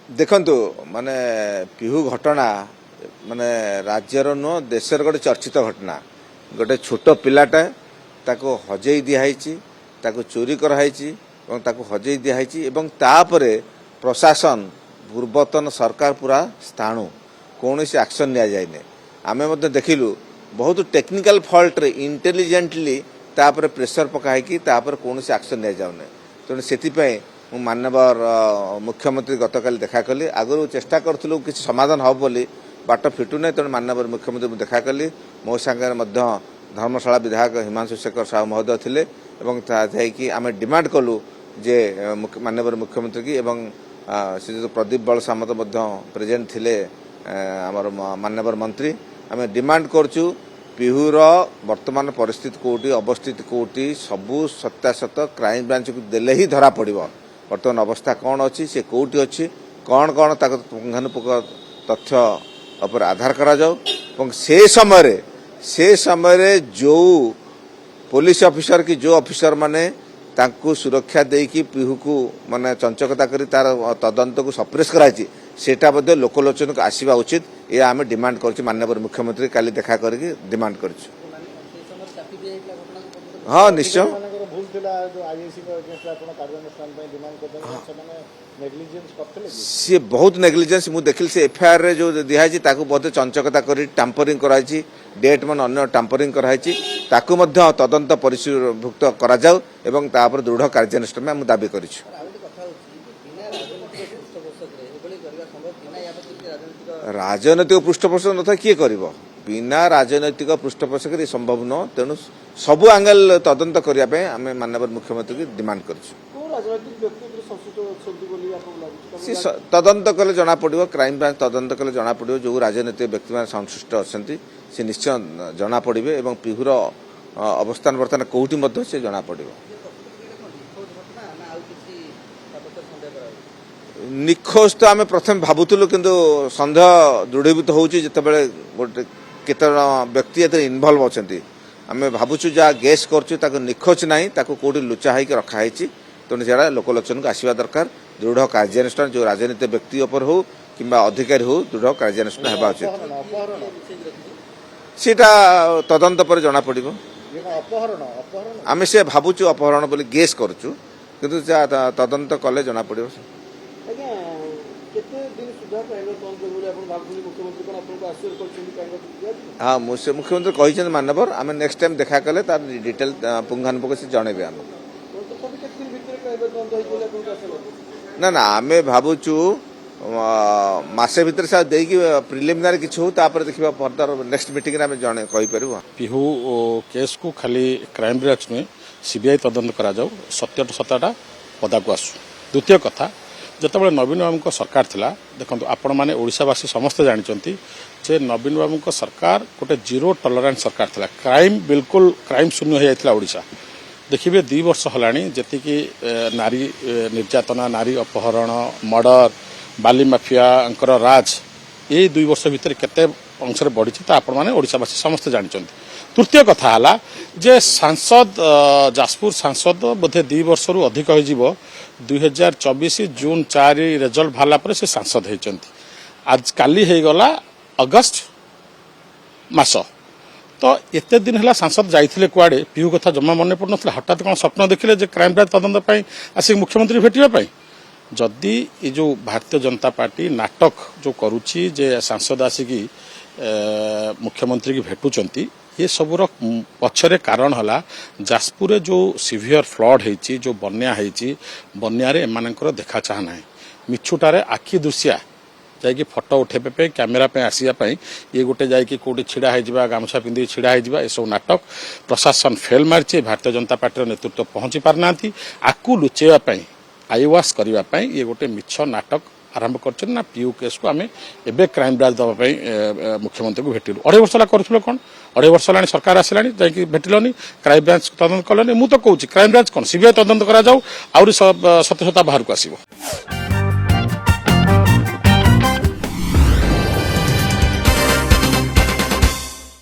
देखंतु माने पिहू घटना माने राज्यर नुह देशर गोटे चर्चित घटना गोटे छोट पिलाटा ताको हजई दिहाइची ताको चोरी कराइची एवं ताको हजई दिहाइची एवं तापरे प्रशासन पूर्वतन सरकार पूरा स्थाणु कौन से एक्शन निया जाइने आमे मध्य देखिलु बहुत टेक्निकल फॉल्ट रे इंटेलिजेंटली तापर प्रेशर पकाई कि तापर कौन से एक्शन निया जाउने तेणु सेतिपय माननीय मुख्यमंत्री गतकाली देखा कली आगु चेष्टा करूँ कि समाधान हम बोली बाट फिटू ना तेणु माननीय मुख्यमंत्री देखा कली मो सांगे धर्मशाला विधायक हिमांशु शेखर साहू महोदय थे कि आम डिमांड कलु जे माननीय मुख्यमंत्री की एवं से जो प्रदीप बल सामत प्रेजेंट थिले आमर माननीय मंत्री आम डिमांड करचु पिहुर वर्तमान परिस्थिति कोटी अवस्थित कोटी सबू सत्यासत क्राइम ब्रांच को देले ही धरा पड़िबो वर्तमान अवस्था कौन अच्छी से कौटी अच्छी कौन कौन पुंखानुपुंख तथ्य पर आधार करा जाओ से समय जो पुलिस ऑफिसर की जो ऑफिसर माने तांकु सुरक्षा देकी पिहू को माने चंचकता करी तार तदंत को सप्रेस कराई सेटा बदे लोकलोचन को आसीबा उचित ये आम डिमांड कर माननीय मुख्यमंत्री काली देखा करके डिमांड कर हाँ निश्चय सी बहुत नेग्लिजेंस मु देखिल से एफआईआर रे जो दिहाई ताकू बहुत चंचकता करी टाम्परिंग कराई डेट मान अन्य टाम्परिंग कराई ताकू मध्य तदंत परिशुभुक्त करा जाऊ एवं तापर दृढ़ कार्यानुष्ठान में दाबी करिछु राजनैतिक पृष्ठपोषक न किए करिवो बिना राजनैतिक पृष्ठपोषक संभव न तेणु सबु आंगल तदंत करने आम माननीय मुख्यमंत्री की डिमांड करूँ तदंत कले जना पड़ो क्राइम ब्रांच तदंत कले जना पड़ो जो राजनैतिक व्यक्ति मैंने संश्लिष्ट अच्छा से निश्चय जना पड़े और पिहुर अवस्थान बर्तमान कौटी से जना पड़ो निखोज तो आम प्रथम भावुलु किंतु सन्देह दृढ़ीभूत होती गोटे केत व्यक्ति इनवल्व अच्छा आम भावुचु जहाँ गेस कर निखोज ना कौटी लुचा हो रखाई तेणु से लोकलोचन को आसवा दरकार दृढ़ कार्यानुष्ठान जो राजनीतिक व्यक्ति उपर हो कि अधिकारी हो दृढ़ कार्यानुष्ठान होगा उचित सीटा तदंत पर जना पड़ो आम से भावुचु अपहरण बोली गेस करुचु किंतु तदंत कले जना पड़ो हाँ मुख्यमंत्री कही मानवर आम नेक्स्ट टाइम देखा कले तार डिटेल पुंखानुपुंख से जनइबे आम ना ना आम भावुचु मासे भितर से देकी प्रिलिमिनारी किछ हो तापर देखिबा फर्दर नेक्स्ट मीटिंग में जने कहि परबो पिहू केस को खाली क्राइम ब्रांच में सीबीआई तदंत करा जाऊ सत्यटा पदा को आसु द्वितीय कथा जितेबाला नवीन बाबू सरकार थिला देखो आपण मैंने ओडिशावासी समस्ते जानते जे नवीन बाबू सरकार गोटे जीरो टॉलरेंस सरकार थिला क्राइम बिल्कुल क्राइम शून्य हो जाता ओडिशा देखिए 2 वर्ष हलानी जी नारी निर्यातना नारी अपहरण मर्डर बाली माफिया राज ये 2 वर्ष भितर केते अंश बढ़ी आपण मैंने ओडिशावासी समस्ते जानते तृतीय कथा है जे सांसद जाजपुर सांसद बोधे 2 वर्ष रु अधिक हो 2024 जून 4 रिजल्ट बाहला पर से सांसद होती आज काली हो गला अगस्त मास तो एते दिन है सांसद जाइए कुआड़े पिहू कथा जमा मन पड़ ना हठात कौन स्वप्न देखिले जे क्राइम ब्रांच तदंत आसिक मुख्यमंत्री भेटापी जदि ये जो भारतीय जनता पार्टी नाटक जो करुच्ची जे सांसद आसिकी मुख्यमंत्री की भेटुंट ये सबूर पछरे कारण है जाजपुर जो सीवियर फ्लड होती जो बन्या एमानकर देखा चाहना मिछुटारे आखि दुसिया जाकि फटो उठेबे कैमेरा पे आसिया ये गोटे जाकि कौटी छिड़ा हो गामछा पिंधि छिड़ा हो सब नाटक प्रशासन फेल मारी भारतीय जनता पार्टी नेतृत्व पहुंची पारना आकु लुचेवाई आईवाश करने ये गोटे मिछ नाटक आरंभ कर पीयू केस को आम एवं क्राइम ब्रांच दवाई मुख्यमंत्री को भेटिलु 2.5 वर्ष है करूँ कौन 2.5 वर्ष है सरकार आसला जाकि भेटिलनि क्राइम ब्रांच तदंत कलनि मु तो कहूँ क्राइम ब्रांच कौन सीबीआई तदंत करा जाऊ आउरी सत्यता बाहर को आसिबो।